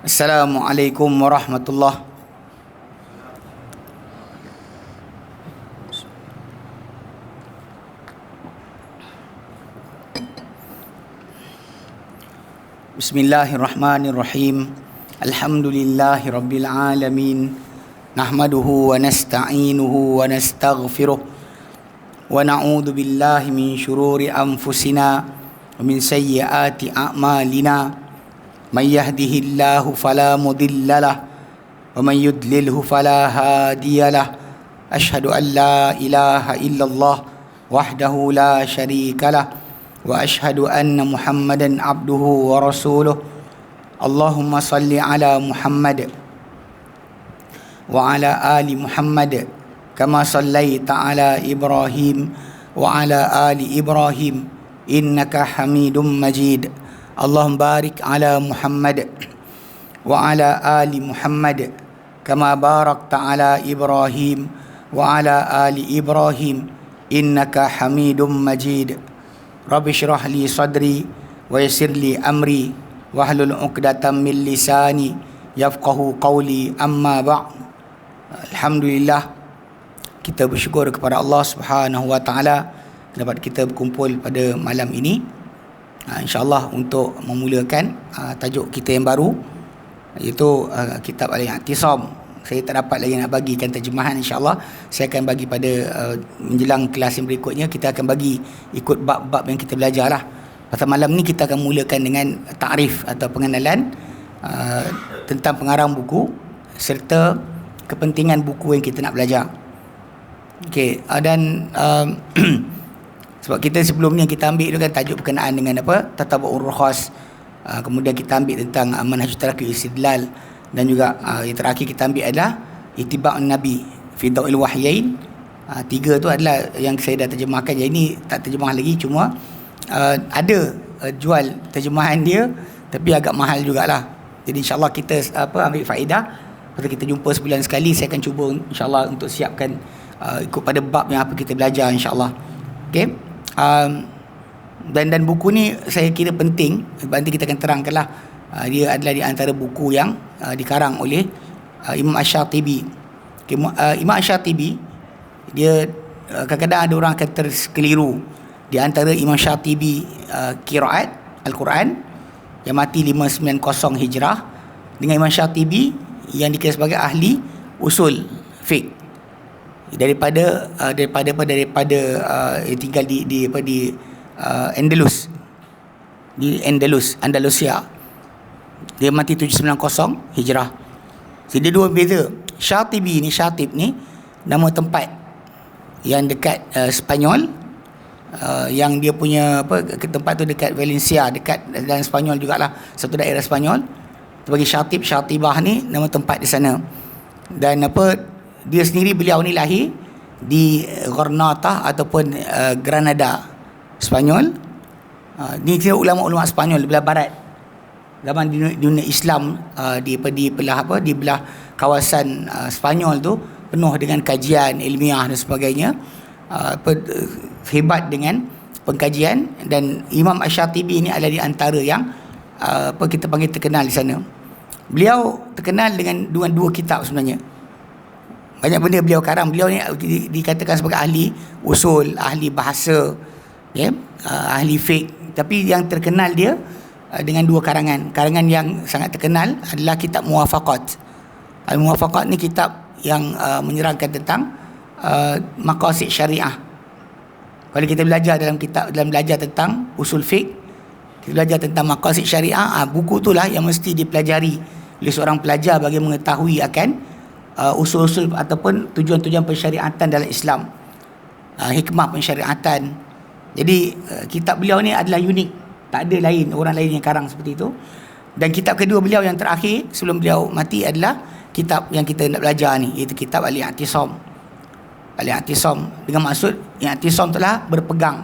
Assalamualaikum warahmatullahi. Bismillahirrahmanirrahim. Alhamdulillahi rabbil alamin. Nahmaduhu wa nasta'inuhu wa nastaghfiruh. Wa na'udzu billahi min syururi anfusina wa min sayyiati a'malina. Man yahdihillahu fala mudilla lah wa man yudlilhu fala hadiya lah. Asyhadu an la ilaha illallah wahdahu la syarika lah wa asyhadu anna Muhammadan abduhu wa rasuluh. Allahumma salli ala Muhammad wa ala ali Muhammad kama sallaita ala Ibrahim wa ala ali Ibrahim innaka Hamidum Majid. Allahumma barik ala Muhammad wa ala ali Muhammad kama barakta ala Ibrahim wa ala ali Ibrahim innaka Hamidum Majid. Rabbi syrah li sadri wa yassir li amri wahlul 'uqdatam min lisani yafqahu qawli, amma ba'd. Alhamdulillah, kita bersyukur kepada Allah Subhanahu wa taala dapat kita berkumpul pada malam ini, InsyaAllah untuk memulakan tajuk kita yang baru, iaitu kitab Al-I'tisam. Saya tak dapat lagi nak bagikan terjemahan. InsyaAllah saya akan bagi pada menjelang kelas yang berikutnya. Kita akan bagi ikut bab-bab yang kita belajar lah. Pada malam ni kita akan mulakan dengan takrif atau pengenalan tentang pengarang buku serta kepentingan buku yang kita nak belajar. Okey, dan sebab kita sebelum ni kita ambil tu kan tajuk berkenaan dengan apa, Tatabu'ur Rukhas, kemudian kita ambil tentang Manhajut Talaqi Istidlal, dan juga yang terakhir kita ambil adalah Ittiba'un Nabi fi Daw'il Wahyain. Tiga tu adalah yang saya dah terjemahkan. Jadi ini tak terjemah lagi, cuma ada jual terjemahan dia, tapi agak mahal jugalah. Jadi insyaAllah kita ambil faedah. Lepas kita jumpa sebulan sekali, saya akan cuba insyaAllah untuk siapkan ikut pada bab yang apa kita belajar insyaAllah. Okay. Dan buku ni saya kira penting, sebab nanti kita akan terangkanlah. Dia adalah di antara buku yang dikarang oleh Imam Asy-Syatibi. Okay, Imam Asy-Syatibi dia kadang-kadang ada orang akan terkeliru di antara Imam Syatibi qiraat Al-Quran yang mati 590 Hijrah dengan Imam Syatibi yang dikira sebagai ahli usul fiqh daripada tinggal di Andalus, di Andalusia. Dia mati 790 Hijrah. Jadi dia dua beza. Syatib ni nama tempat yang dekat Spanyol, yang dia punya tempat tu dekat Valencia, dekat dan Spanyol jugalah, satu daerah Spanyol. Bagi Syatibah ni nama tempat di sana. Dan dia sendiri, beliau ni lahir di Granada ataupun Granada, Spanyol. Ni kira ulama-ulama Spanyol di belah barat zaman dunia Islam, di belah kawasan Spanyol tu penuh dengan kajian ilmiah dan sebagainya, hebat dengan pengkajian. Dan Imam Asy-Syatibi ini adalah di antara yang kita panggil terkenal di sana. Beliau terkenal dengan dua kitab sebenarnya. Banyak benda beliau karang. Beliau ni dikatakan sebagai ahli usul, ahli bahasa, ahli fiqh. Tapi yang terkenal dia dengan dua karangan. Karangan yang sangat terkenal adalah kitab Muwafaqat. Al-Muwafaqat ni kitab yang menyerangkan tentang maqasid syariah. Kalau kita belajar dalam belajar tentang usul fiqh, kita belajar tentang maqasid syariah, buku itulah yang mesti dipelajari oleh seorang pelajar bagi mengetahui akan usul-usul ataupun tujuan-tujuan pensyariatan dalam Islam, hikmah pensyariatan. Jadi kitab beliau ni adalah unik, tak ada orang lain yang karang seperti itu. Dan kitab kedua beliau yang terakhir sebelum beliau mati adalah kitab yang kita nak belajar ni, iaitu kitab Al-I'tisam. Al-I'tisam dengan maksud i'tisam telah berpegang,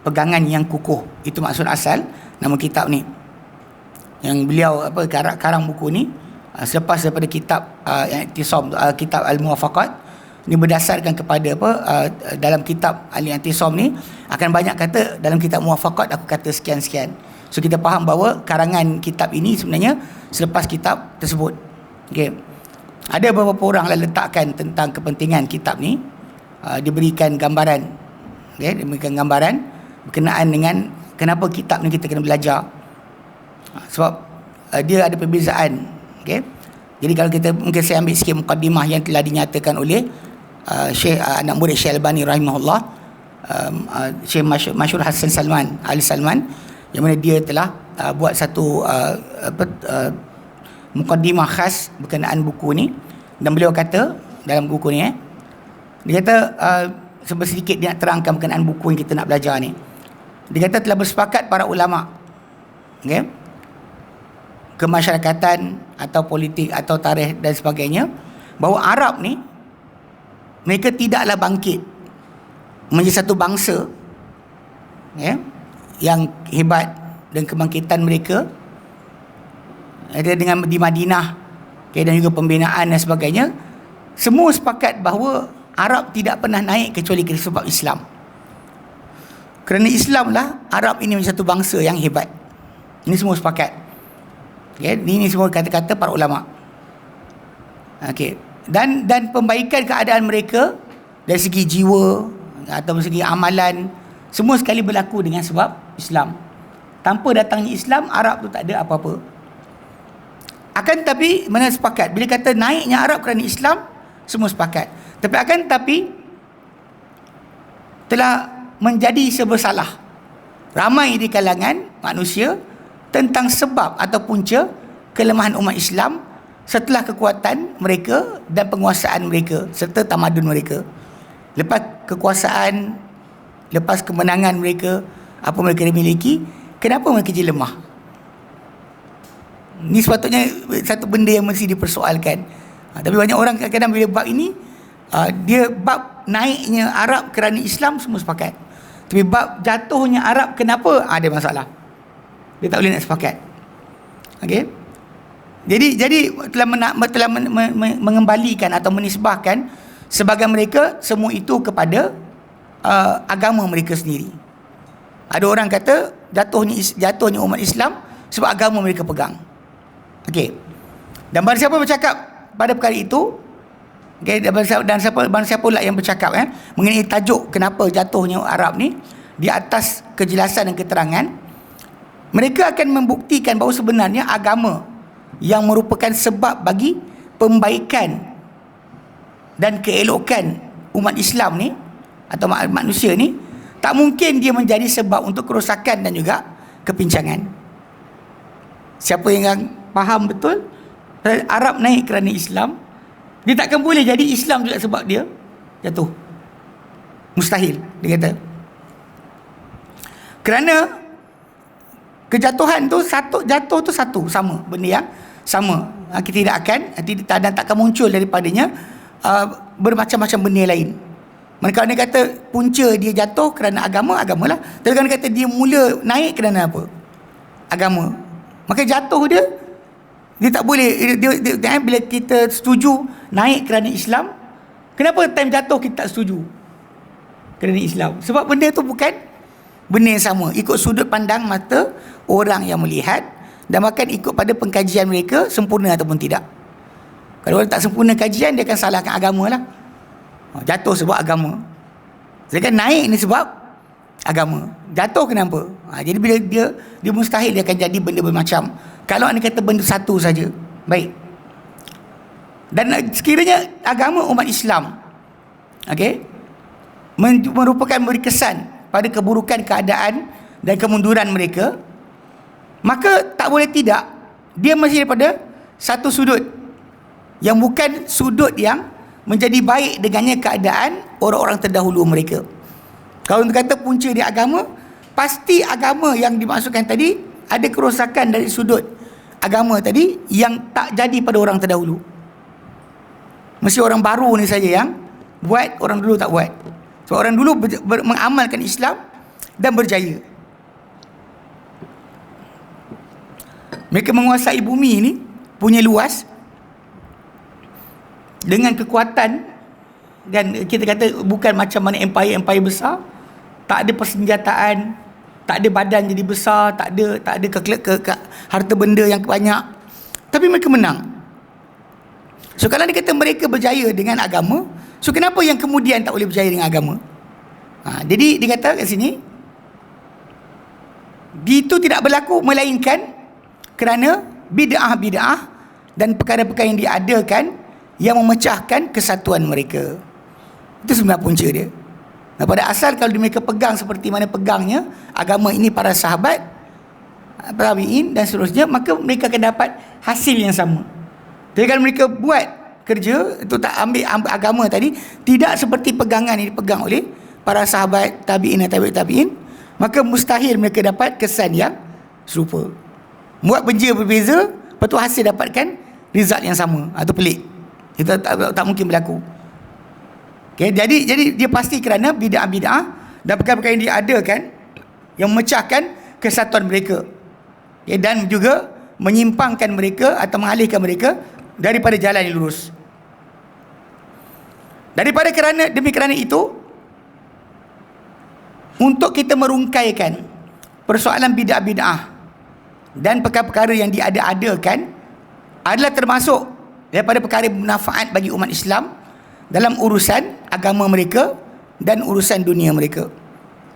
pegangan yang kukuh. Itu maksud asal nama kitab ni. Yang beliau karang buku ni selepas daripada kitab I'tisam, kitab Al-Muwafaqat, Ini berdasarkan kepada dalam kitab Al-I'tisam ni akan banyak kata, dalam kitab Muwafaqat aku kata sekian-sekian. So kita faham bahawa karangan kitab ini sebenarnya selepas kitab tersebut. Okey. Ada beberapa orang lah letakkan tentang kepentingan kitab ni, diberikan gambaran. Okey, diberikan gambaran berkenaan dengan kenapa kitab ni kita kena belajar. Sebab dia ada perbezaan. Okey. Jadi kalau kita, mungkin saya ambil sikit mukadimah yang telah dinyatakan oleh Syekh anak murid Syekh Albani rahimahullah, Syekh Masyhur Hasan Salman Ali Salman, yang mana dia telah buat satu mukadimah khas berkenaan buku ni. Dan beliau kata dalam buku ni dia kata sedikit dia nak terangkan berkenaan buku yang kita nak belajar ni. Dia kata telah bersepakat para ulama, okay, kemasyarakatan atau politik atau tarikh dan sebagainya, bahawa Arab ni mereka tidaklah bangkit menjadi satu bangsa, ya, yang hebat, dan kebangkitan mereka ada dengan di Madinah, okay, dan juga pembinaan dan sebagainya, semua sepakat bahawa Arab tidak pernah naik kecuali kerana sebab Islam. Kerana Islam lah Arab ini menjadi satu bangsa yang hebat. Ini semua sepakat. Okay, ini semua kata-kata para ulama. Okay. Dan pembaikan keadaan mereka dari segi jiwa atau dari segi amalan semua sekali berlaku dengan sebab Islam. Tanpa datangnya Islam, Arab tu tak ada apa-apa. Akan tetapi mana sepakat bila kata naiknya Arab kerana Islam, semua sepakat. Tapi akan tetapi telah menjadi serba salah ramai di kalangan manusia tentang sebab atau punca kelemahan umat Islam setelah kekuatan mereka dan penguasaan mereka serta tamadun mereka. Lepas kekuasaan, lepas kemenangan mereka, apa mereka miliki, kenapa mereka jadi lemah? Ini sepatutnya satu benda yang mesti dipersoalkan. Tapi banyak orang kadang-kadang bila bab ini, dia bab naiknya Arab kerana Islam semua sepakat. Tapi bab jatuhnya Arab kenapa, ada masalah. Dia tak boleh nak sepakat. Okey. Jadi telah mengembalikan atau menisbahkan sebahagian mereka semua itu kepada agama mereka sendiri. Ada orang kata jatuhnya umat Islam sebab agama mereka pegang. Okey. Dan barang siapa bercakap pada perkara itu, okey, dan siapa pula yang bercakap mengenai tajuk kenapa jatuhnya Arab ni di atas kejelasan dan keterangan, mereka akan membuktikan bahawa sebenarnya agama yang merupakan sebab bagi pembaikan dan keelokan umat Islam ni atau manusia ni, tak mungkin dia menjadi sebab untuk kerosakan dan juga kepincangan. Siapa yang faham betul Arab naik kerana Islam, dia takkan boleh jadi Islam juga sebab dia jatuh. Mustahil, dia kata. Kerana kejatuhan tu jatuh tu satu, sama, benda yang sama. Kita tidak akan dan takkan muncul daripadanya bermacam-macam benda lain. Mereka dia kata punca dia jatuh kerana agamalah. Tapi kalau dia kata dia mula naik kerana apa? Agama. Maka jatuh dia tak boleh dia bila kita setuju naik kerana Islam, kenapa time jatuh kita tak setuju kerana Islam? Sebab benda tu bukan benda yang sama, ikut sudut pandang mata orang yang melihat, dan bahkan ikut pada pengkajian mereka sempurna ataupun tidak. Kalau orang tak sempurna kajian, dia akan salahkan agama lah. Jatuh sebab agama, sedangkan naik ni sebab agama. Jatuh kenapa? Jadi bila dia mustahil dia akan jadi benda bermacam. Kalau anda kata benda satu saja, baik. Dan sekiranya agama umat Islam, okey, merupakan beri kesan pada keburukan keadaan dan kemunduran mereka, maka tak boleh tidak dia masih daripada satu sudut yang bukan sudut yang menjadi baik dengannya keadaan orang-orang terdahulu mereka. Kalau kata punca dia agama, pasti agama yang dimaksudkan tadi ada kerosakan dari sudut agama tadi yang tak jadi pada orang terdahulu. Mesti orang baru ni saja yang buat, orang dulu tak buat. Sebab orang dulu mengamalkan Islam dan berjaya. Mereka menguasai bumi ni, punya luas, dengan kekuatan kan, kita kata bukan macam mana empire besar, tak ada persenjataan, tak ada badan jadi besar, tak ada harta benda yang banyak, tapi mereka menang. So kalau dia kata mereka berjaya dengan agama, so kenapa yang kemudian tak boleh berjaya dengan agama? Jadi dia kata kat sini, itu tidak berlaku melainkan kerana bid'ah-bid'ah dan perkara-perkara yang diadakan yang memecahkan kesatuan mereka. Itu sebenarnya punca dia. Pada asal kalau mereka pegang seperti mana pegangnya agama ini para sahabat, tabi'in dan seterusnya, maka mereka akan dapat hasil yang sama. Jadi kalau mereka buat kerja itu tak ambil agama tadi tidak seperti pegangan yang dipegang oleh para sahabat, tabi'in dan tabi'in, maka mustahil mereka dapat kesan yang serupa. Buat benda berbeza, lepas tu hasil dapatkan result yang sama atau pelik. Itu tak mungkin berlaku. Okay, jadi dia pasti kerana bid'ah-bid'ah dan perkara-perkara yang diadakan yang memecahkan kesatuan mereka, okay, dan juga menyimpangkan mereka atau mengalihkan mereka daripada jalan yang lurus. Demi kerana itu, untuk kita merungkaikan persoalan bid'ah-bid'ah dan perkara-perkara yang diada-adakan adalah termasuk daripada perkara bermanfaat bagi umat Islam dalam urusan agama mereka dan urusan dunia mereka.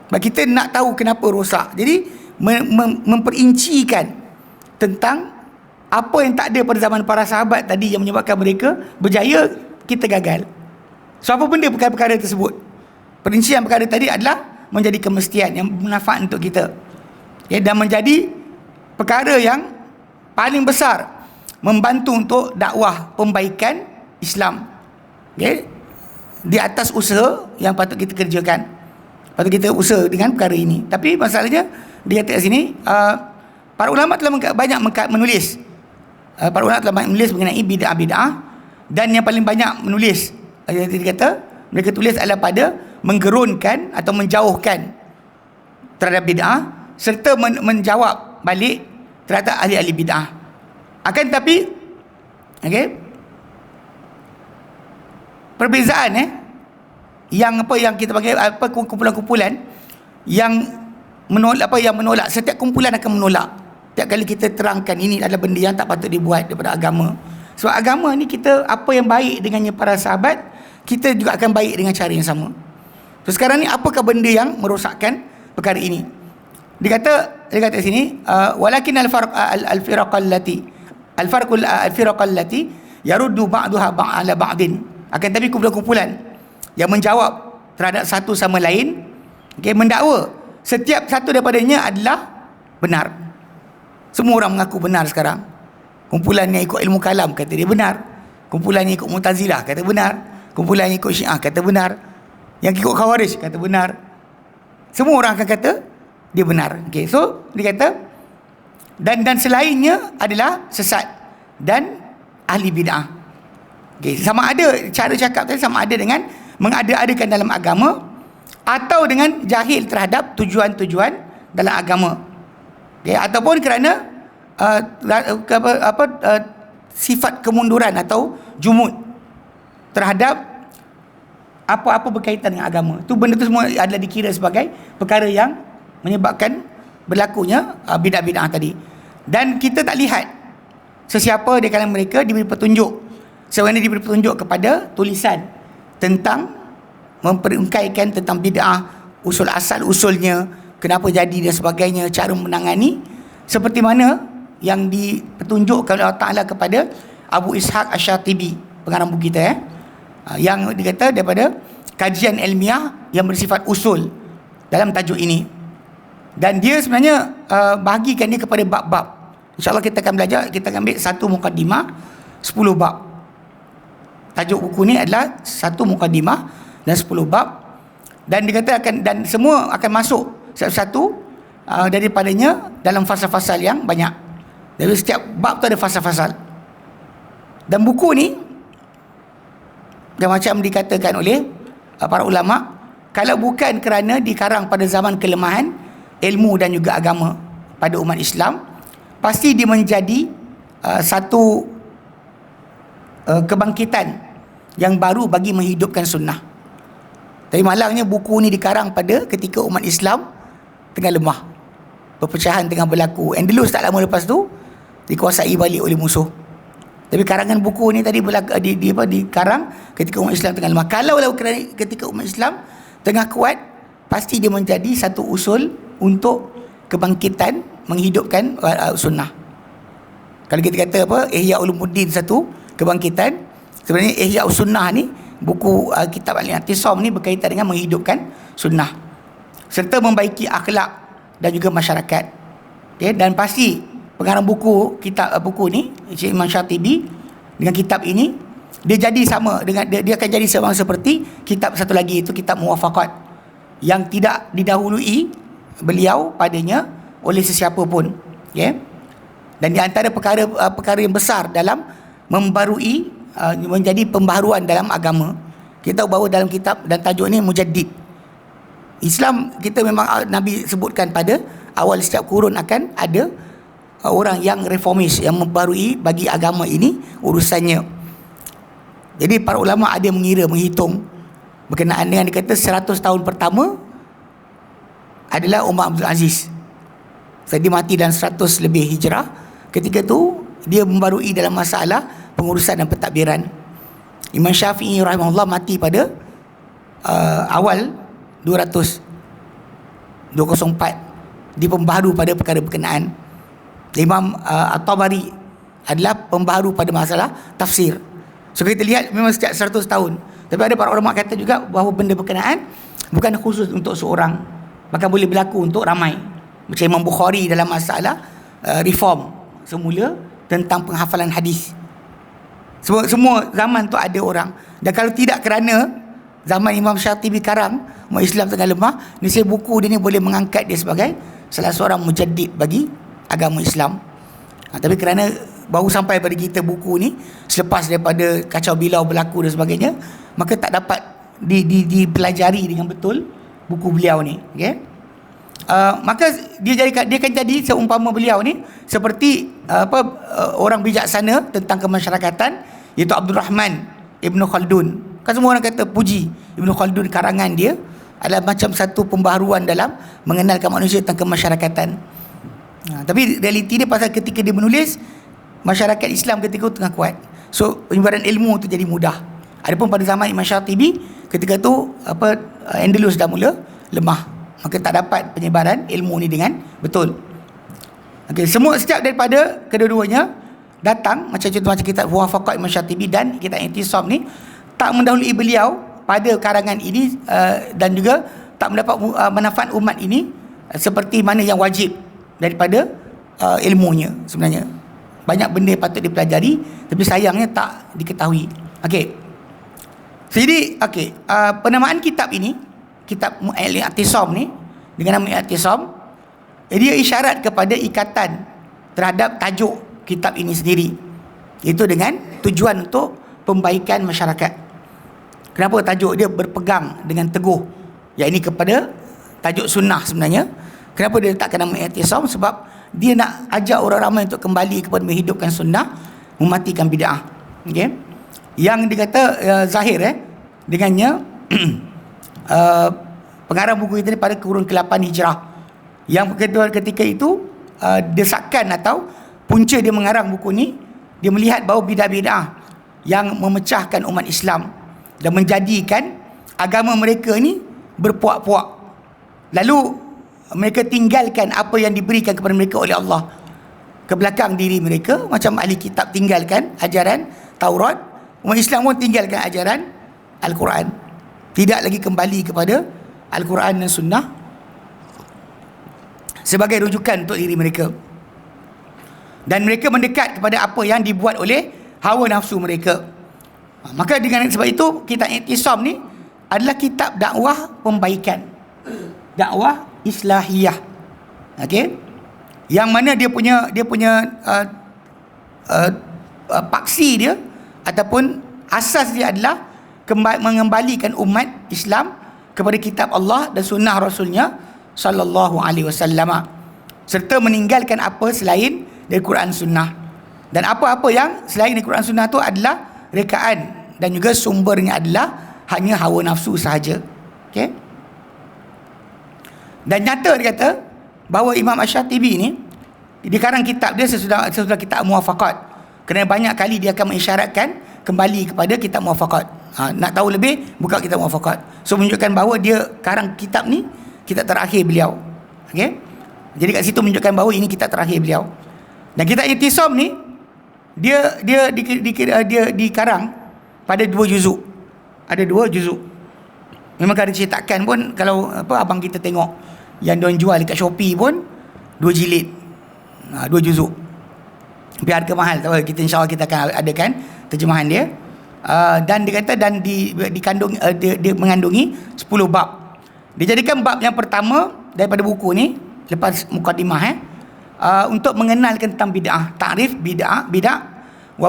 Sebab kita nak tahu kenapa rosak, jadi memperincikan tentang apa yang tak ada pada zaman para sahabat tadi yang menyebabkan mereka berjaya, kita gagal. So apa benda perkara-perkara tersebut? Perincian perkara tadi adalah menjadi kemestian yang bermanfaat untuk kita, ya, dan menjadi perkara yang paling besar membantu untuk dakwah pembaikan Islam, okay, di atas usaha yang patut kita kerjakan. Patut kita usaha dengan perkara ini. Tapi masalahnya dia kata kat sini, para ulama telah banyak menulis, para ulama telah banyak menulis mengenai bid'ah-bid'ah, dan yang paling banyak menulis, dia kata mereka tulis adalah pada menggerunkan atau menjauhkan terhadap bid'ah serta menjawab balik terhadap ahli-ahli bid'ah. Akan tetapi, okay, perbezaan yang kita panggil kumpulan-kumpulan yang menolak, setiap kumpulan akan menolak. Setiap kali kita terangkan ini adalah benda yang tak patut dibuat daripada agama. Sebab agama ni, kita apa yang baik dengannya para sahabat, kita juga akan baik dengan cara yang sama. So sekarang ni apakah benda yang merosakkan perkara ini? Dia kata sini, walakin al-firaqal lati yaruddu ba'daha ala ba'din. Akan tapi kumpulan-kumpulan yang menjawab terhadap satu sama lain, okay, mendakwa setiap satu daripadanya adalah benar. Semua orang mengaku benar sekarang. Kumpulan yang ikut ilmu kalam kata dia benar, kumpulan yang ikut Mu'tazilah kata benar, kumpulan yang ikut Syiah kata benar, yang ikut Khawarij kata benar. Semua orang akan kata dia benar. Okay, so dia kata dan selainnya adalah sesat dan ahli bid'ah. Okay, sama ada cara cakap tadi sama ada dengan mengada-adakan dalam agama atau dengan jahil terhadap tujuan-tujuan dalam agama. Okay, ataupun kerana sifat kemunduran atau jumud terhadap apa-apa berkaitan dengan agama. Tu benda tu semua adalah dikira sebagai perkara yang menyebabkan berlakunya bid'ah-bid'ah tadi. Dan kita tak lihat sesiapa di kalangan mereka diberi petunjuk, sebenarnya diberi petunjuk kepada tulisan tentang memperungkaikan tentang bid'ah, usul asal usulnya, kenapa jadi dan sebagainya, cara menangani, seperti mana yang dipetunjukkan oleh Allah Ta'ala kepada Abu Ishaq Asy-Syatibi, pengarang buku kita, yang dikata daripada kajian ilmiah yang bersifat usul dalam tajuk ini. Dan dia sebenarnya bahagikan dia kepada bab-bab. InsyaAllah kita akan belajar, kita akan ambil satu mukaddimah 10 bab. Tajuk buku ni adalah satu mukaddimah dan 10 bab, dan dikatakan dan semua akan masuk satu-satu daripadanya dalam fasal-fasal yang banyak. Jadi setiap bab tu ada fasal-fasal. Dan buku ni, dan macam dikatakan oleh para ulama, kalau bukan kerana dikarang pada zaman kelemahan ilmu dan juga agama pada umat Islam, pasti dia menjadi satu kebangkitan yang baru bagi menghidupkan sunnah. Tapi malangnya buku ni dikarang pada ketika umat Islam tengah lemah, perpecahan tengah berlaku. Andalus tak lama lepas tu dikuasai balik oleh musuh. Tapi karangan buku ni tadi dikarang ketika umat Islam tengah lemah. Kalau ketika umat Islam tengah kuat, pasti dia menjadi satu usul untuk kebangkitan, menghidupkan sunnah. Kalau kita kata Ihya Ulumuddin satu kebangkitan, sebenarnya Ihya Sunnah ni, buku kitab Al-I'tisam ni berkaitan dengan menghidupkan sunnah serta membaiki akhlak dan juga masyarakat. Okay? Dan pasti pengarang buku ni Syekh Imam Syatibi dengan kitab ini dia jadi sama dengan dia akan jadi sama seperti kitab satu lagi, itu kitab Muwafaqat, yang tidak didahului beliau padanya oleh sesiapa pun. Okay? Dan di antara perkara yang besar dalam membarui menjadi pembaharuan dalam agama, kita tahu bahawa dalam kitab dan tajuk ni Mujaddid. Islam kita memang Nabi sebutkan pada awal setiap kurun akan ada orang yang reformis, yang membarui bagi agama ini urusannya. Jadi para ulama ada menghitung berkenaan dengan dikata 100 tahun pertama adalah Umar Abdul Aziz. Dia mati dalam 100 lebih Hijrah. Ketika tu dia membarui dalam masalah pengurusan dan pentadbiran. Imam Syafi'i rahimahullah mati pada awal 204, dia pembaharu pada perkara berkenaan. Imam At-Tabari adalah pembaharu pada masalah tafsir. So kita lihat memang setiap 100 tahun. Tapi ada para ulama kata juga bahawa benda berkenaan bukan khusus untuk seorang, bahkan boleh berlaku untuk ramai. Macam Imam Bukhari dalam masalah reform semula tentang penghafalan hadis. Semua zaman tu ada orang. Dan kalau tidak kerana zaman Imam Syatibi karang, umat Islam tengah lemah, niscaya buku dia ni boleh mengangkat dia sebagai salah seorang mujaddid bagi agama Islam. Tapi kerana baru sampai pada kita buku ni selepas daripada kacau bilau berlaku dan sebagainya, maka tak dapat dipelajari dengan betul buku beliau ni. Okay? Maka dia akan jadi seumpama beliau ni seperti orang bijaksana tentang kemasyarakatan, iaitu Abdul Rahman Ibn Khaldun. Kan semua orang kata puji Ibn Khaldun, karangan dia adalah macam satu pembaharuan dalam mengenalkan manusia tentang kemasyarakatan. Tapi realiti dia pasal ketika dia menulis, masyarakat Islam ketika itu tengah kuat, so penyebaran ilmu tu jadi mudah. Adapun pada zaman Imam Syatibi, ketika tu Andalus dah mula lemah, maka tak dapat penyebaran ilmu ni dengan betul. Okey, setiap daripada kedua-duanya datang macam kitab Muwafaqat Imam Syatibi dan kitab I'tisam ni tak mendahului beliau pada karangan ini, dan juga tak mendapat manfaat umat ini seperti mana yang wajib daripada ilmunya. Sebenarnya banyak benda yang patut dipelajari tapi sayangnya tak diketahui. Okey. Jadi penamaan kitab ini, kitab Al-I'tisam ni dengan nama I'tisam, dia isyarat kepada ikatan terhadap tajuk kitab ini sendiri, iaitu dengan tujuan untuk pembaikan masyarakat. Kenapa tajuk dia berpegang dengan teguh, iaitu kepada tajuk sunnah sebenarnya. Kenapa dia letakkan nama I'tisam? Sebab dia nak ajak orang ramai untuk kembali kepada menghidupkan sunnah, mematikan bid'ah. Okey. Yang dikata zahir dengannya pengarang buku itu pada kurun ke-8 Hijrah. Yang ketika itu desakan atau punca dia mengarang buku ni, dia melihat bahawa bid'ah-bid'ah yang memecahkan umat Islam dan menjadikan agama mereka ni berpuak-puak, lalu mereka tinggalkan apa yang diberikan kepada mereka oleh Allah ke belakang diri mereka, macam ahli kitab tinggalkan ajaran Taurat, umat Islam pun tinggalkan ajaran Al-Quran, tidak lagi kembali kepada Al-Quran dan Sunnah sebagai rujukan untuk diri mereka, dan mereka mendekat kepada apa yang dibuat oleh hawa nafsu mereka. Maka dengan sebab itu kitab I'tisam ni adalah kitab dakwah pembaikan, dakwah islahiyah. Okey, yang mana dia punya paksi dia ataupun asas dia adalah mengembalikan umat Islam kepada kitab Allah dan sunnah Rasulnya sallallahu alaihi wasallam, serta meninggalkan apa selain dari Quran Sunnah. Dan apa-apa yang selain dari Quran Sunnah tu adalah rekaan dan juga sumbernya adalah hanya hawa nafsu sahaja. Okey. Dan nyata dia kata bahawa Imam Asy-Syatibi ni di karang kitab dia sesudah kitab Muwafaqat, kerana banyak kali dia akan mengisyaratkan kembali kepada kitab Muwafaqat. Nak tahu lebih, buka kitab Muwafaqat. So menunjukkan bahawa dia karang kitab ni kitab terakhir beliau. Okey. Jadi kat situ menunjukkan bahawa ini kitab terakhir beliau. Dan kitab I'tisam ni dia dikarang pada 2 juzuk. Ada 2 juzuk. Memang ada cetakan pun, kalau abang kita tengok yang diorang jual dekat Shopee pun 2 jilid. 2 juzuk. Tapi harga mahal, tak apa, kita insya-Allah kita akan adakan terjemahan dia. Dan dia kata dia mengandungi 10 bab. Dia jadikan bab yang pertama daripada buku ni lepas mukadimah untuk mengenalkan tentang bid'ah, takrif bid'ah wa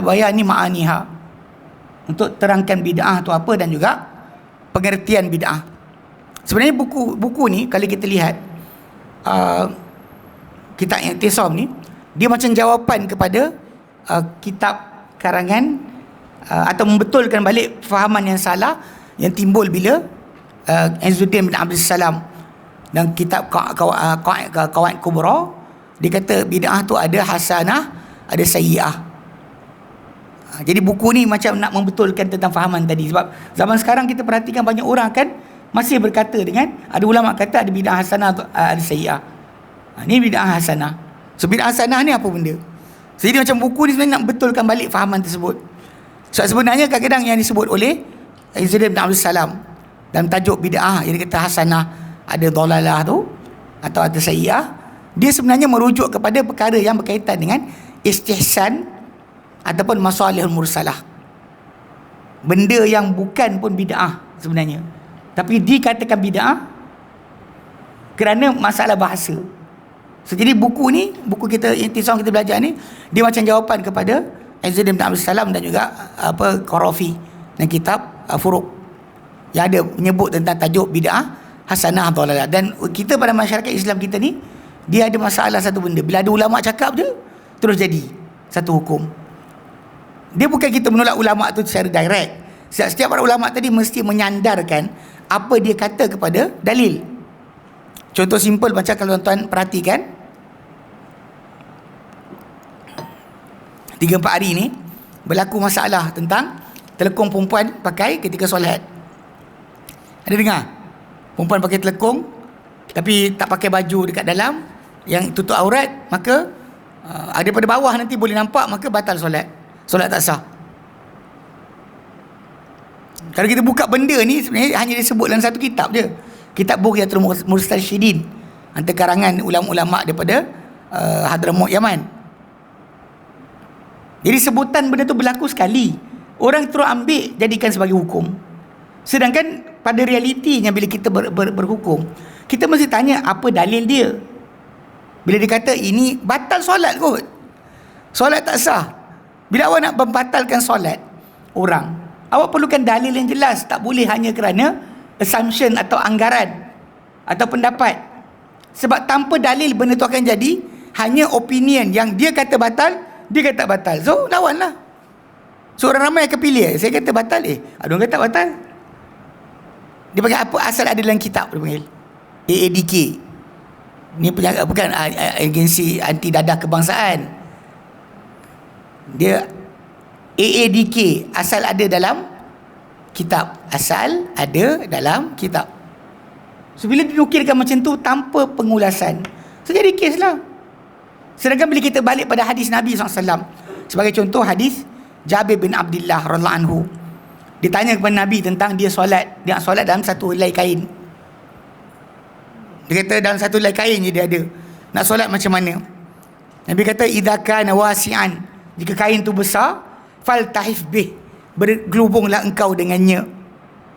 bayani ma'aniha, untuk terangkan bid'ah tu apa dan juga pengertian bid'ah. Sebenarnya buku ni kalau kita lihat kitab I'tisam ni, dia macam jawapan kepada kitab karangan atau membetulkan balik fahaman yang salah yang timbul bila Izzuddin bin Abdul Salam dan kitab Qawaid Kubra, dia kata bid'ah tu ada hasanah, ada sayyi'ah. Jadi buku ni macam nak membetulkan tentang fahaman tadi. Sebab zaman sekarang kita perhatikan banyak orang kan masih berkata dengan, ada ulama kata ada bid'ah hasanah, ada sayyi'ah. Ni bid'ah hasanah. So bid'ah hasanah ni apa benda? Jadi macam buku ni sebenarnya nak betulkan balik fahaman tersebut. So sebenarnya kadang-kadang yang disebut oleh Izzuddin bin Abdul Salam dalam tajuk bid'ah yang dia kata hasanah, ada dhalalah tu atau ada sayyi'ah, dia sebenarnya merujuk kepada perkara yang berkaitan dengan istihsan ataupun masalihul mursalah, benda yang bukan pun bid'ah sebenarnya, tapi dikatakan bid'ah kerana masalah bahasa. So, jadi buku ni, buku kita I'tisam kita belajar ni, dia macam jawapan kepada Izzuddin bin Abdul Salam dan juga Qarafi dan kitab Furuq yang ada menyebut tentang tajuk bid'ah hasanah dhalalah. Dan kita pada masyarakat Islam kita ni, dia ada masalah satu benda, bila ada ulama cakap je terus jadi satu hukum. Dia bukan kita menolak ulama tu secara direct. Setiap para ulama tadi mesti menyandarkan apa dia kata kepada dalil. Contoh simple macam kalau tuan-tuan perhatikan, 3-4 hari ni berlaku masalah tentang telekung perempuan pakai ketika solat. Ada dengar? Perempuan pakai telekung tapi tak pakai baju dekat dalam yang tutup aurat, maka daripada bawah nanti boleh nampak, maka batal solat. Solat tak sah. Kalau kita buka benda ni, sebenarnya hanya disebut dalam satu kitab je, kitab Bughyatul Mustarsyidin, antara karangan ulama-ulama daripada Hadramaut Yaman. Jadi sebutan benda tu berlaku sekali, orang terus ambil jadikan sebagai hukum. Sedangkan pada realitinya bila kita berhukum, kita mesti tanya apa dalil dia. Bila dia kata ini batal solat kot, solat tak sah, bila awak nak membatalkan solat orang, awak perlukan dalil yang jelas. Tak boleh hanya kerana assumption atau anggaran atau pendapat. Sebab tanpa dalil benda tu akan jadi hanya opinion yang dia kata batal, dia kata batal. So lawanlah. So orang ramai akan pilih. Saya kata batal, ada orang kata batal. Dia panggil apa, asal ada dalam kitab, dia panggil AADK. Ni bukan agensi anti dadah kebangsaan. Dia AADK, asal ada dalam kitab, asal ada dalam kitab. So bila dinukilkan macam tu tanpa pengulasan, so jadi kes lah. Sedangkan bila kita balik pada hadis Nabi SAW, sebagai contoh hadis Jabir bin Abdullah radhiyallahu anhu, ditanya kepada Nabi tentang dia solat dalam satu helai kain. Dia kata dalam satu helai kain je dia ada, nak solat macam mana? Nabi kata idza kana wasi'an, jika kain tu besar, faltahif bih, bergelubunglah engkau dengannya,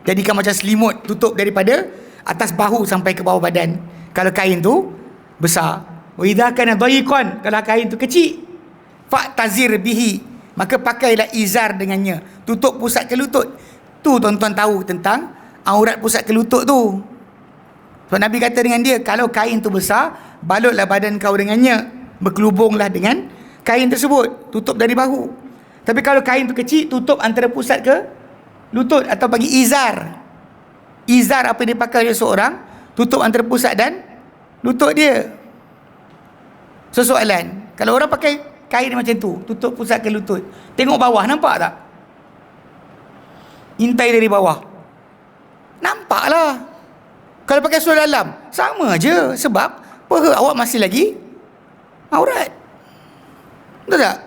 jadikan macam selimut, tutup daripada atas bahu sampai ke bawah badan kalau kain tu besar. Wa idza kana dhayiqan, kalau kain tu kecil, fa'tazir bihi, maka pakailah izar dengannya, tutup pusat ke lutut. Tu tuan-tuan tahu tentang aurat pusat ke lutut tu. So Nabi kata dengan dia, kalau kain tu besar, balutlah badan kau dengannya, berkelubunglah dengan kain tersebut, tutup dari bahu. Tapi kalau kain tu kecil, tutup antara pusat ke lutut, atau bagi izar. Izar apa dia pakai oleh seorang, tutup antara pusat dan lutut dia. Soalan, kalau orang pakai kain macam tu, tutup pusat ke lutut, tengok bawah, nampak tak? Intai dari bawah, nampaklah. Kalau pakai seluar dalam, sama je, sebab peha awak masih lagi aurat. Betul tak?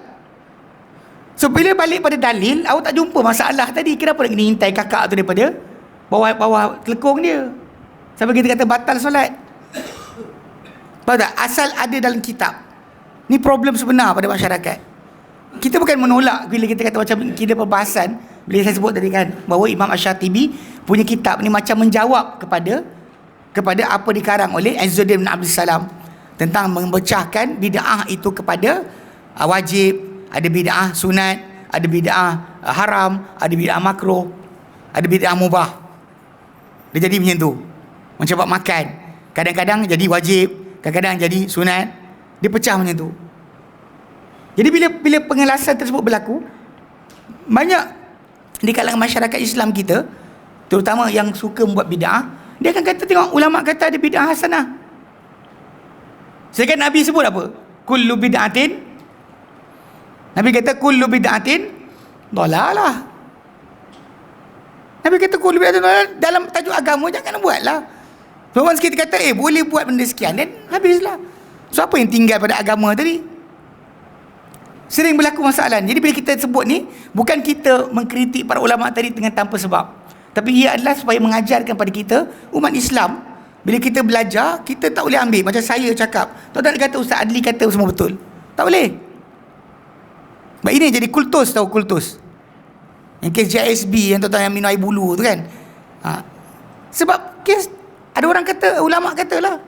So bila balik pada dalil, awak tak jumpa masalah tadi. Kenapa nak kena intai kakak tu daripada bawah kelekung dia, sampai kita kata batal solat? Faham tak? Asal ada dalam kitab. Ni problem sebenar pada masyarakat. Kita bukan menolak bila kita kata macam kita perbahasan, bila saya sebut tadi kan, bahawa Imam Asy-Syatibi punya kitab ni macam menjawab kepada apa dikarang oleh Izzuddin bin Abdul Salam tentang memecahkan bid'ah itu kepada wajib, ada bid'ah sunat, ada bid'ah haram, ada bid'ah makruh, ada bid'ah mubah. Dia jadi macam tu. Macam bab makan, kadang-kadang jadi wajib, kadang-kadang jadi sunat. Dia pecah macam tu. Jadi bila pengelasan tersebut berlaku, banyak di kalangan masyarakat Islam kita, terutama yang suka membuat bid'ah, dia akan kata, tengok ulama kata ada bid'ah hasanah. Sedangkan Nabi sebut apa? Kullu bid'atin, Nabi kata kullu bid'atin dalalah. Nabi kata kullu bid'atin dalalah. Dalam tajuk agama jangan buatlah. So once kita kata boleh buat benda sekian, dan habislah. So apa yang tinggal pada agama tadi? Sering berlaku masalah. Jadi bila kita sebut ni, bukan kita mengkritik para ulama tadi dengan tanpa sebab, tapi ia adalah supaya mengajarkan pada kita umat Islam, bila kita belajar, kita tak boleh ambil macam saya cakap, tak nak kata Ustaz Adli kata semua betul, tak boleh. Sebab ini jadi kultus, tahu kultus yang kes JSB yang tuan-tuan yang minum air bulu tu kan, sebab kes ada orang kata, ulama katalah,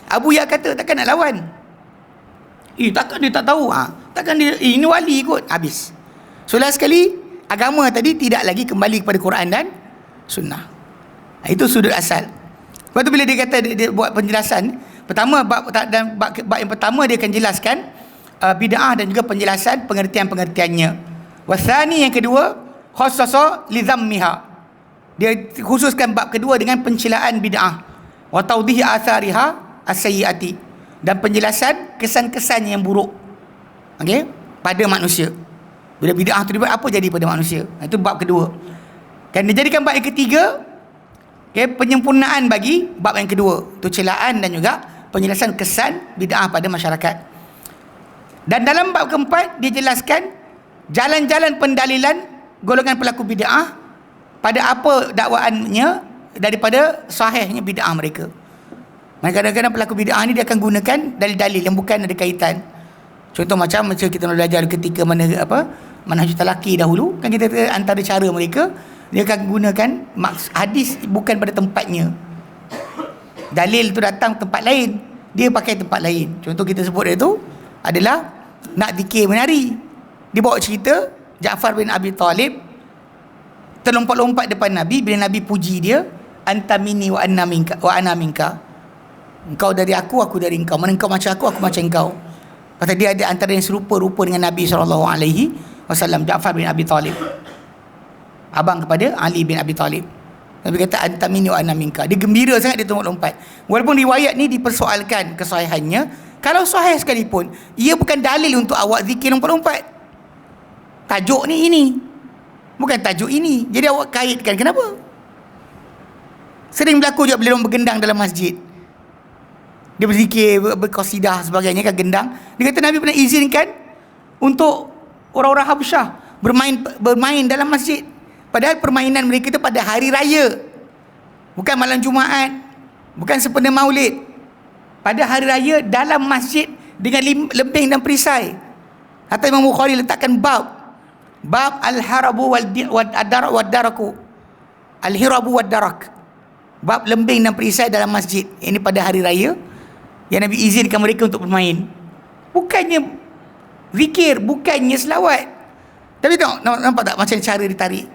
Abu Ya kata takkan nak lawan. Takkan dia tak tahu, takkan dia ini wali kot, habis. So last sekali, agama tadi tidak lagi kembali kepada Quran dan Sunnah. Itu sudut asal. Lepas tu bila dia kata dia buat penjelasan, pertama bab yang pertama dia akan jelaskan bid'ah dan juga penjelasan pengertian-pengertiannya. Wasani yang kedua, khassasa li dhammiha. Dia khususkan bab kedua dengan pencelaan bid'ah. Wa tawdih athariha as-sayyiati, dan penjelasan kesan-kesan yang buruk, okey, pada manusia. Bila bid'ah tu dibuat, apa jadi pada manusia? Itu bab kedua. Kan dia jadikan bab yang ketiga, okay, penyempurnaan bagi bab yang kedua, tu celaan dan juga penjelasan kesan bid'ah pada masyarakat. Dan dalam bab keempat dia jelaskan jalan-jalan pendalilan golongan pelaku bid'ah pada apa dakwaannya daripada sahihnya bid'ah mereka. Kadang-kadang pelaku bid'ah ni dia akan gunakan dalil-dalil yang bukan ada kaitan. Contoh macam kita belajar ketika manhaj talaqi dahulu, kan kita antara cara mereka, dia akan gunakan hadis bukan pada tempatnya. Dalil tu datang tempat lain, dia pakai tempat lain. Contoh kita sebut itu adalah nak zikir menari. Dia bawa cerita Ja'far bin Abi Talib terlompat-lompat depan Nabi bila Nabi puji dia, anta minni wa ana minka. Engkau dari aku dari engkau. Mana engkau macam aku macam engkau. Pasal dia ada antara yang serupa-rupa dengan Nabi SAW, Ja'far bin Abi Talib, abang kepada Ali bin Abi Talib. Nabi kata anta minni wa ana minka. Dia gembira sangat, dia lompat. Walaupun riwayat ni dipersoalkan kesahihannya, kalau sahih sekalipun, ia bukan dalil untuk awak zikir lompat-lompat. Tajuk ni ini, bukan tajuk ini. Jadi awak kaitkan, kenapa? Sering berlaku juga bila orang bergendang dalam masjid, dia berzikir, berqasidah sebagainya kan, gendang. Dia kata Nabi pernah izinkan untuk orang-orang Habsyah bermain dalam masjid. Padahal permainan mereka itu pada hari raya, bukan malam Jumaat, bukan sempena Maulid. Pada hari raya dalam masjid dengan lembing dan perisai. Hatta Imam Bukhari letakkan bab al-harabu wad-daraku. Al-hirabu wad-darak. Bab lembing dan perisai dalam masjid. Ini pada hari raya yang Nabi izinkan mereka untuk bermain. Bukannya zikir, bukannya selawat. Tapi tengok, nampak tak macam cara ditarik?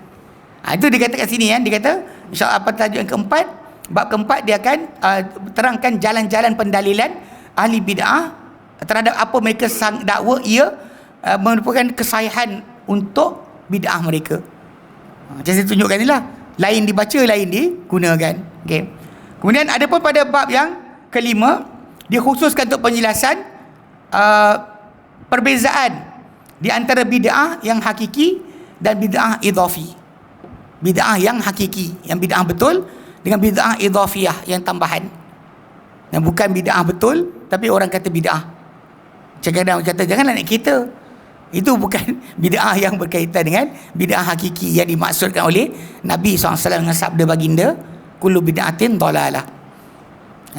Itu dia kata kat sini kan. Dia kata insya-Allah apa tajuk yang keempat, bab keempat dia akan terangkan jalan-jalan pendalilan ahli bid'ah terhadap apa mereka dakwa ia merupakan kesahihan untuk bid'ah mereka. Macam saya tunjukkan ni lah, lain dibaca, lain digunakan. Okay. Kemudian ada pun pada bab yang kelima, dia khususkan untuk penjelasan perbezaan di antara bid'ah yang hakiki dan bid'ah idhafi. Bid'ah yang hakiki, yang bid'ah betul, dengan bid'ah idhafiyah, yang tambahan. Yang bukan bid'ah betul, tapi orang kata bid'ah. Kadang-kadang kata, janganlah naik kereta. Itu bukan bid'ah yang berkaitan dengan bid'ah hakiki yang dimaksudkan oleh Nabi SAW dengan sabda baginda, kullu bid'atin dhalalah.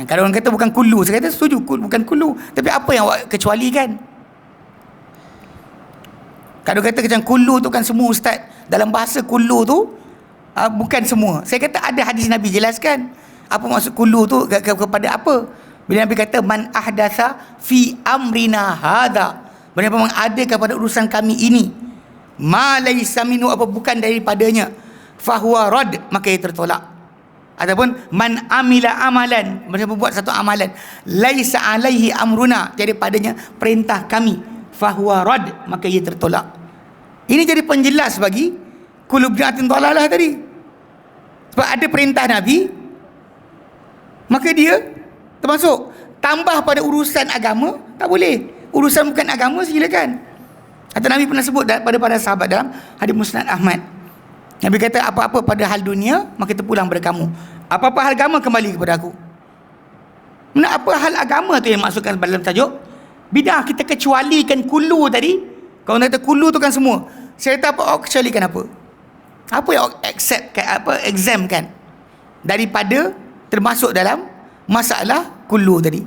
Kalau orang kata bukan kullu, saya kata setuju, bukan kullu. Tapi apa yang awak kecualikan? Kalau kata macam kullu tu kan semua, ustaz. Dalam bahasa kullu tu bukan semua. Saya kata ada hadis Nabi jelaskan apa maksud kullu tu kepada apa. Bila Nabi kata man ahdatha fi amrina hadha, benda memang ada kepada urusan kami ini, ma laisa minhu, apa bukan daripadanya, fahuwa rad, maka ia tertolak. Ataupun man amila amalan, benda buat satu amalan, laisa alaihi amruna, jadi padanya perintah kami, fahuwa rad, maka ia tertolak. Ini jadi penjelas bagi kullu bid'atin dhalalah tadi. Sebab ada perintah Nabi, maka dia termasuk. Tambah pada urusan agama tak boleh. Urusan bukan agama silakan. Atau Nabi pernah sebut pada para sahabat dalam hadis Musnad Ahmad, Nabi kata, apa-apa pada hal dunia maka terpulang pada kamu, apa-apa hal agama kembali kepada aku. Mana apa hal agama tu yang maksudkan dalam tajuk bid'ah. Kita kecualikan kullu tadi. Kalau nak kata kullu tu kan semua, saya kata apa awak kecualikan apa? Apa yang awak exemptkan daripada termasuk dalam masalah kullu tadi?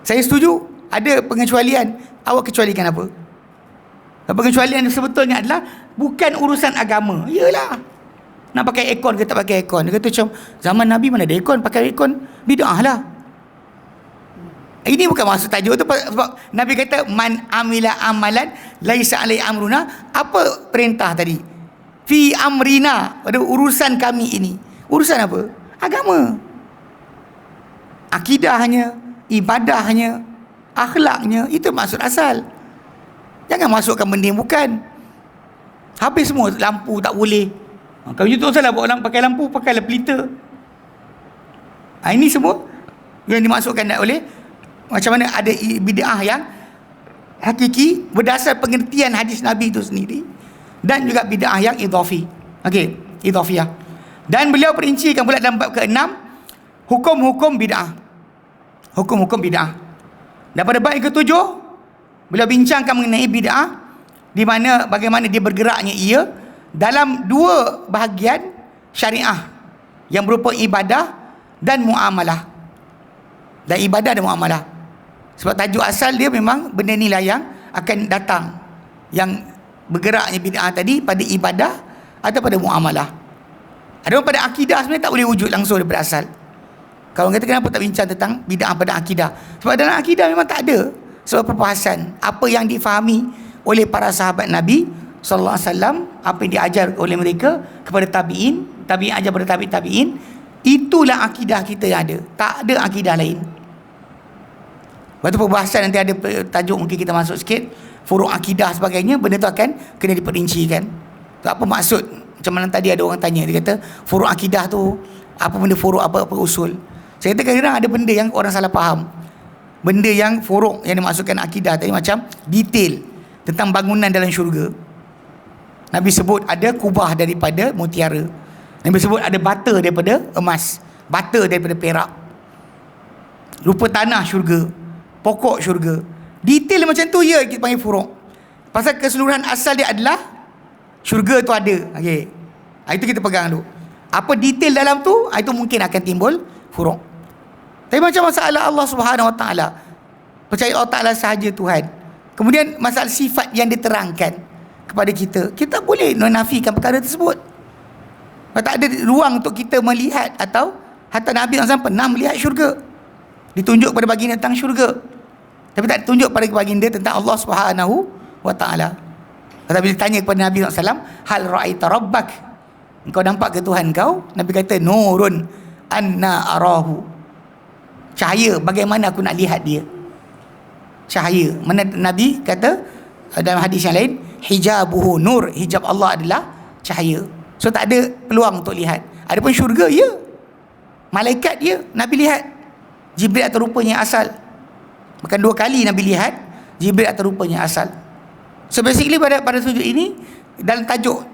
Saya setuju ada pengecualian. Awak kecualikan apa? Pengecualian sebetulnya adalah bukan urusan agama. Iyalah, nak pakai aircon ke tak pakai aircon. Dia kata macam zaman Nabi mana ada aircon, pakai aircon bid'ah lah. Ini bukan maksud tajuk tu. Sebab Nabi kata man amila amalan laisa alai amruna. Apa perintah tadi? Fi amrina, pada urusan kami ini. Urusan apa? Agama. Akidahnya, ibadahnya, akhlaknya, itu maksud asal. Jangan masukkan benda yang bukan. Habis semua lampu tak boleh. Kalau you tak salah buat orang pakai lampu, pakailah pelita. Ini semua yang dimasukkan oleh, macam mana ada bid'ah yang hakiki berdasar pengertian hadis Nabi itu sendiri, dan juga bid'ah yang idhafi. Okey, idhafiyah. Dan beliau perincikan pula dalam bab ke-6 hukum-hukum bid'ah. Hukum-hukum bid'ah. Dan pada bab yang ke-7 beliau bincangkan mengenai bid'ah, di mana bagaimana dia bergeraknya ia dalam dua bahagian syariah yang berupa ibadah dan muamalah. Dan ibadah dan muamalah. Sebab tajuk asal dia memang benda ni lah yang akan datang, yang bergeraknya bid'ah tadi pada ibadah atau pada muamalah. Adapun pada akidah sebenarnya tak boleh wujud langsung daripada asal. Kalau kata kenapa tak bincang tentang bid'ah pada akidah? Sebab dalam akidah memang tak ada sebab perbahasan apa yang difahami oleh para sahabat Nabi sallallahu alaihi wasallam, apa yang diajar oleh mereka kepada tabi'in, tabi'in ajar kepada tabi'in, itulah akidah kita yang ada. Tak ada akidah lain. Waktu perbahasan nanti ada tajuk, mungkin kita masuk sikit, furuk akidah sebagainya, benda tu akan kena diperincikan. Tu apa maksud? Macam mana tadi ada orang tanya, dia kata furuk akidah tu apa benda furuk, apa usul. Saya kata kadang-kadang ada benda yang orang salah faham. Benda yang furuk yang dimaksudkan akidah tadi macam detail tentang bangunan dalam syurga. Nabi sebut ada kubah daripada mutiara. Nabi sebut ada bata daripada emas, bata daripada perak, rupa tanah syurga, pokok syurga. Detail macam tu ya kita panggil furuk. Pasal keseluruhan asal dia adalah syurga tu ada. Okey. Itu kita pegang dulu. Apa detail dalam tu, itu mungkin akan timbul furuk. Tapi macam masalah Allah Subhanahu Wa Taala, percaya Allah Taala sahaja Tuhan. Kemudian masalah sifat yang diterangkan kepada kita, kita boleh menafikan perkara tersebut. Tak ada ruang untuk kita melihat, atau hatta Nabi SAW pernah melihat syurga, ditunjuk pada baginda tentang syurga, tapi tak ditunjuk pada baginda tentang Allah Subhanahu Wa Taala. Tapi bila ditanya kepada Nabi SAW, hal ra'aita rabbak, engkau nampak ke Tuhan kau? Nabi kata nurun anna arahu, cahaya, bagaimana aku nak lihat dia? Cahaya. Mana Nabi kata dalam hadis yang lain, hijabuhu nur, hijab Allah adalah cahaya. So tak ada peluang untuk lihat. Adapun syurga, ya, malaikat dia Nabi lihat, Jibril atau rupanya asal. Bahkan 2 kali Nabi lihat Jibril atau rupanya asal. So basically pada sujud ini, dalam tajuk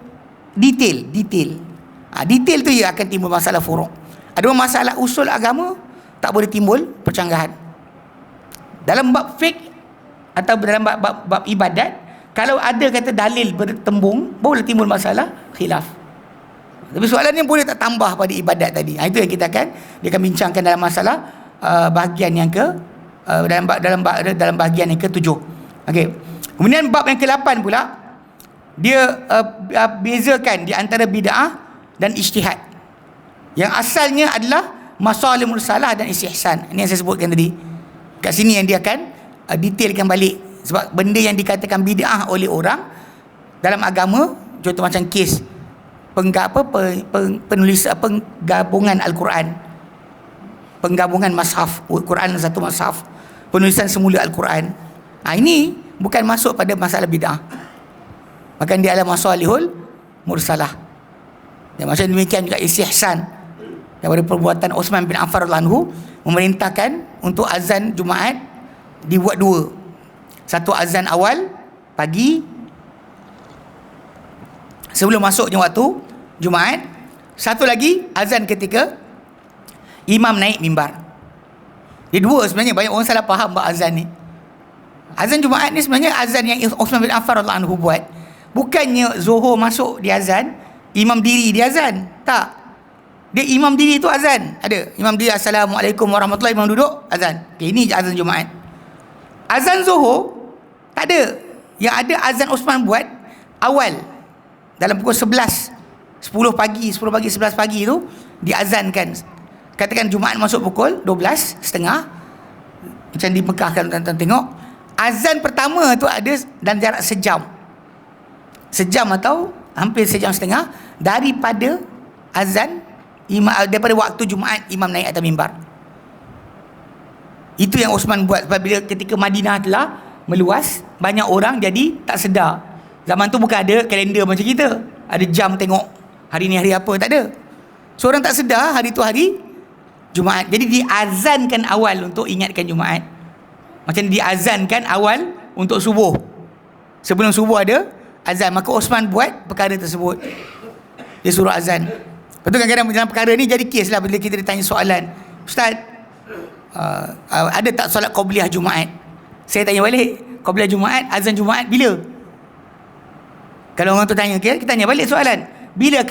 detail detail tu ya akan timbul masalah furuk. Ada masalah usul agama tak boleh timbul percanggahan. Dalam bab fiqh atau dalam bab ibadat, kalau ada kata dalil bertembung, boleh timbul masalah khilaf. Tapi soalan ni boleh tak tambah pada ibadat tadi. Itu yang kita dia akan bincangkan dalam masalah bahagian yang dalam bahagian yang ke-7. Okey. Kemudian bab yang ke-8 pula, dia bezakan di antara bid'ah dan ijtihad. Yang asalnya adalah masalih mursalah dan istihsan. Ini yang saya sebutkan tadi. Kat sini yang dia akan detailkan balik. Sebab benda yang dikatakan bid'ah oleh orang dalam agama, contoh macam kes penggabungan Al-Quran, penggabungan mushaf Quran satu mushaf, penulisan semula Al-Quran. Ini bukan masuk pada masalah bid'ah. Bahkan dia adalah masalihul mursalah. Dan macam demikian juga istihsan daripada perbuatan Uthman bin Affan radhiyallahu anhu, memerintahkan untuk azan Jumaat dibuat 2. Satu azan awal pagi sebelum masuknya waktu Jumaat. Satu lagi azan ketika imam naik mimbar. Dia 2 sebenarnya. Banyak orang salah faham bab azan ni. Azan Jumaat ni sebenarnya azan yang Uthman bin Affan radhiyallahu anhu buat. Bukannya Zuhur masuk di azan, imam diri di azan. Tak. Dia imam diri tu azan. Ada imam diri, Assalamualaikum warahmatullahi, imam duduk azan. Okay, ini azan Jumaat. Azan Zuhur tak ada. Yang ada azan Uthman buat awal dalam pukul 11 pagi, 11 pagi tu diazankan. Katakan Jumaat masuk pukul 12.30, macam di Mekah kan tuan-tuan tengok. Azan pertama tu ada dalam jarak sejam atau hampir sejam setengah daripada azan imam, daripada waktu Jumaat imam naik atas mimbar. Itu yang Uthman buat. Sebab bila ketika Madinah telah meluas, banyak orang jadi tak sedar. Zaman tu bukan ada kalender macam kita, ada jam tengok hari ni hari apa, tak ada. So orang tak sedar hari tu hari Jumaat. Jadi diazankan awal untuk ingatkan Jumaat. Macam diazankan awal untuk subuh. Sebelum subuh ada azan. Maka Uthman buat perkara tersebut. Dia suruh azan. Betul kadang-kadang dalam perkara ni jadi kes lah bila kita ditanya soalan, Ustaz, ada tak solat Qabliyah Jumaat? Saya tanya balik, Qabliyah Jumaat, azan Jumaat bila? Kalau orang tu tanya, okay, kita tanya balik soalan, bila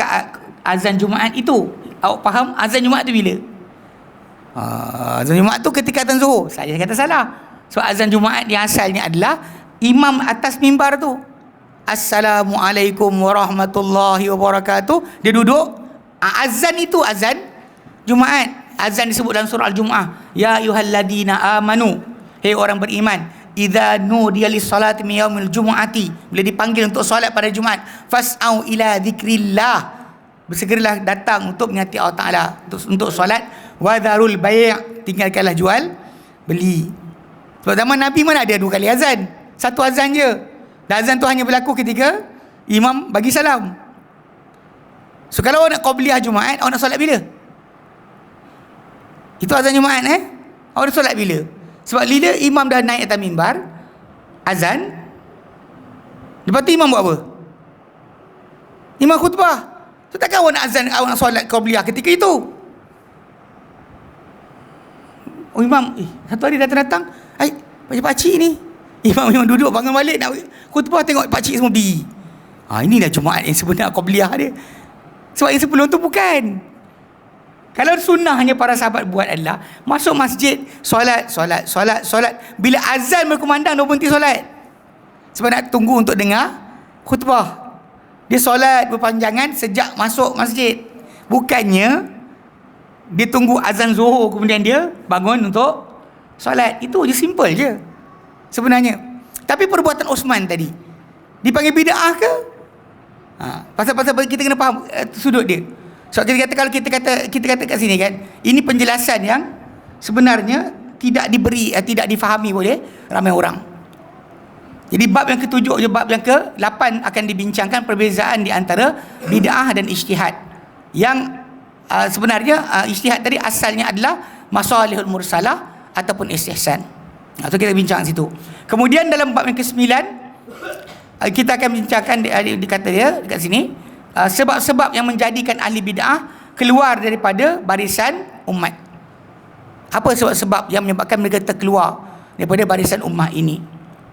azan Jumaat itu? Awak faham azan Jumaat tu bila? Azan Jumaat tu ketika azan Zuhur. Saya kata salah. So azan Jumaat yang asalnya adalah imam atas mimbar tu, Assalamualaikum warahmatullahi wabarakatuh, dia duduk. Azan itu azan Jumaat. Azan disebut dalam surah Al-Jumu'ah, ya ayyuhalladzina amanu, hei orang beriman, idza nudiya lis-salati min yaumil jumu'ati, bila dipanggil untuk solat pada Jumaat, fas'au ila dzikrillah, bersegeralah datang untuk mengingati Allah Taala, untuk solat, wa dzarul bai', tinggalkanlah jual beli. Sebab zaman Nabi mana ada 2 kali azan, 1 azan je. Dan azan tu hanya berlaku ketika imam bagi salam. So kalau awak nak Qabliyah Jumaat, awak nak solat bila? Itu azan Jumaat awak nak solat bila? Sebab bila imam dah naik atas mimbar, azan, lepas tu imam buat apa? Imam khutbah. So takkan awak nak azan, awak nak solat Qabliyah ketika itu? Oh imam, satu hari datang, pakcik ni, imam duduk bangun balik nak khutbah, tengok pakcik semua berdiri. Inilah Jumaat yang sebenar Qabliyah dia. Sebab yang sebelum tu bukan. Kalau sunnahnya para sahabat buat adalah masuk masjid, solat. Bila azan berkumandang, dia berhenti solat. Sebab nak tunggu untuk dengar khutbah. Dia solat berpanjangan sejak masuk masjid. Bukannya dia tunggu azan Zuhur kemudian dia bangun untuk solat. Itu je, simple je sebenarnya. Tapi perbuatan Uthman tadi dipanggil bid'ah ke? Pasal-pasal kita kena faham sudut dia. So kita kata, kalau kita kata kat sini kan, ini penjelasan yang sebenarnya tidak diberi, tidak difahami oleh ramai orang. Jadi bab yang ke-7 je, bab yang ke-8 akan dibincangkan perbezaan di antara bid'ah dan ijtihad. Yang sebenarnya ijtihad tadi asalnya adalah masalihul mursalah ataupun istihsan. So kita bincang situ. Kemudian dalam bab yang ke-9 kita akan bincangkan dikata dia dekat sini sebab-sebab yang menjadikan ahli bid'ah keluar daripada barisan umat. Apa sebab-sebab yang menyebabkan mereka terkeluar daripada barisan umat ini?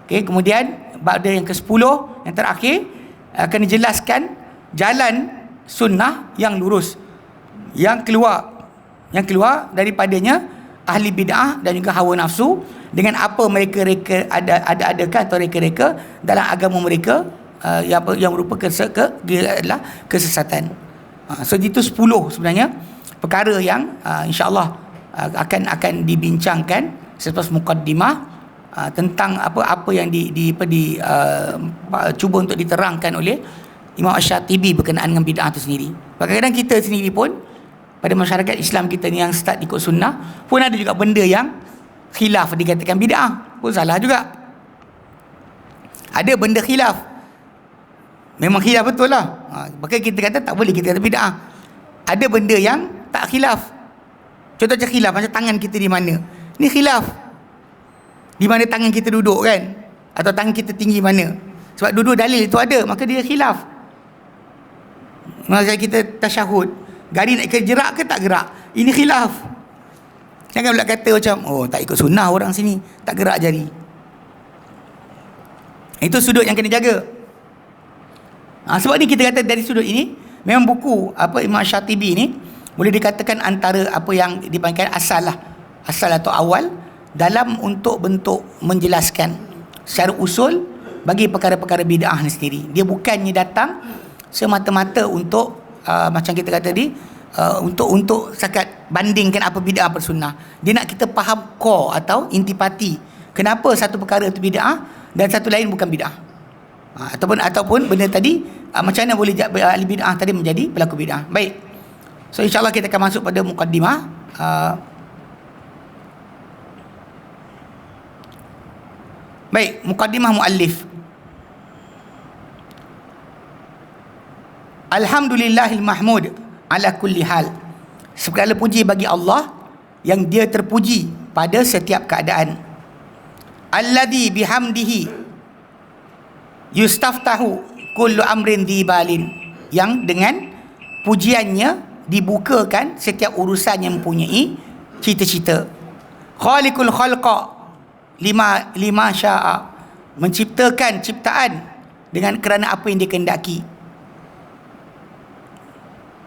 Okey, kemudian pada yang ke-10 yang terakhir akan dijelaskan jalan sunnah yang lurus yang keluar daripadanya ahli bid'ah dan juga hawa nafsu dengan apa mereka adakan atau reka-reka dalam agama mereka yang merupakan adalah kesesatan. So itu 10 sebenarnya perkara yang insya-Allah akan dibincangkan selepas mukaddimah tentang apa yang cuba untuk diterangkan oleh Imam Asy-Syatibi berkenaan dengan bid'ah itu sendiri. Kadang-kadang kita sendiri pun pada masyarakat Islam kita ni yang start ikut sunnah pun ada juga benda yang khilaf dikatakan bid'ah, pun salah juga. Ada benda khilaf, memang khilaf betul lah, maka kita kata tak boleh kita kata bid'ah. Ada benda yang tak khilaf. Contoh macam khilaf, macam tangan kita di mana, ni khilaf di mana tangan kita duduk kan, atau tangan kita tinggi mana. Sebab dua-dua dalil itu ada, maka dia khilaf. Masa kita tasyahud, gari nak gerak ke tak gerak, ini khilaf. Jangan pula kata macam tak ikut sunnah orang sini, tak gerak jari. Itu sudut yang kena jaga. Sebab ni kita kata dari sudut ini memang buku Imam Syatibi ni boleh dikatakan antara apa yang dipanggil asal atau awal dalam untuk bentuk menjelaskan secara usul bagi perkara-perkara bid'ah ni sendiri. Dia bukannya datang semata-mata untuk macam kita kata tadi untuk sakat bandingkan apa bid'ah apa sunnah. Dia nak kita faham core atau intipati kenapa satu perkara itu bid'ah dan satu lain bukan bid'ah. Ataupun benda tadi macam mana boleh ahli bid'ah tadi menjadi pelaku bid'ah. Baik. So insya-Allah kita akan masuk pada mukaddimah. Baik, mukaddimah muallif. Alhamdulillahil mahmud ala kulli hal. Segala puji bagi Allah yang dia terpuji pada setiap keadaan. Alladzi bihamdihi yustaftahu kullu amrin dibalin. Yang dengan pujiannya dibukakan setiap urusan yang mempunyai cita-cita. Khaliqul khalqa lima syaa, menciptakan ciptaan dengan kerana apa yang dikehendaki.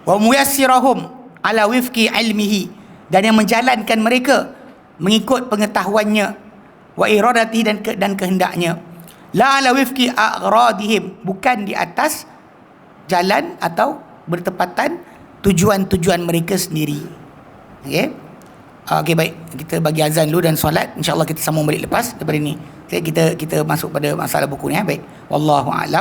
Wa muyassirahum ala wifqi ilmihi, dan yang menjalankan mereka mengikut pengetahuannya, wa iradatihi dan kehendaknya. La ala wifqi agradihim, bukan di atas jalan atau bertepatan tujuan-tujuan mereka sendiri. Okey. Okey, baik, kita bagi azan dulu dan solat, insya-Allah kita sambung balik lepas daripada ni. Okay, kita masuk pada masalah buku ni. Baik, wallahu a'lam.